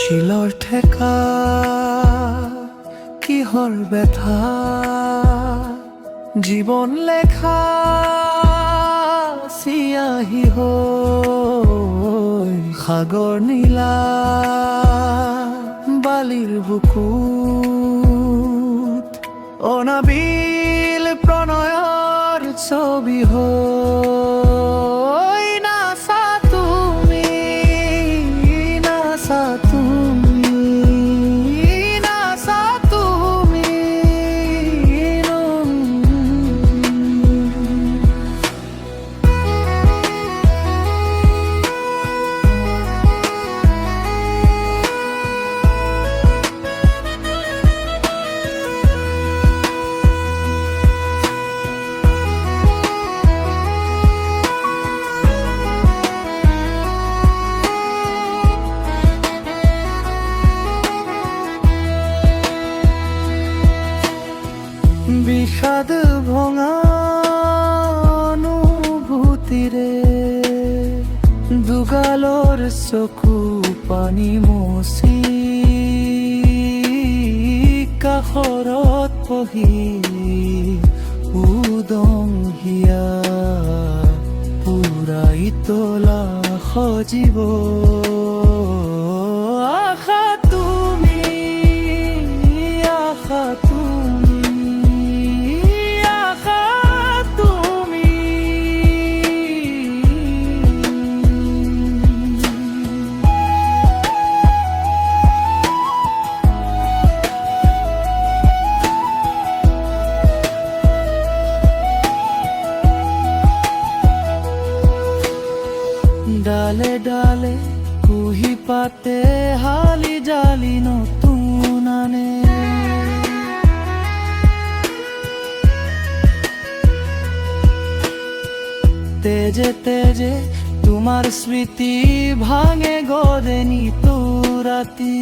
শিলৰ ঠেকা কিহৰ ব্যথা জীৱন লেখা চিয়াহী হৈ সাগৰ নীলা বালিৰ বুকুত অনাবিল প্ৰণয়ৰ ছবি হৈ নাচা তুমি নাচা তুমি নাচা তুমি বিষাদ ভঙা অনুভূতিৰে দুগালৰ চকু পানী মচি কাষৰত বহি উদংহিয়া পুৰাই তোলা সজীৱ আশা তুমি আশা ডালে ডালে কুহি পাতে হালি জালি নতুন আনে তেজে তেজে তোমার স্মৃতি ভাঙে গড়ে নিত রাতি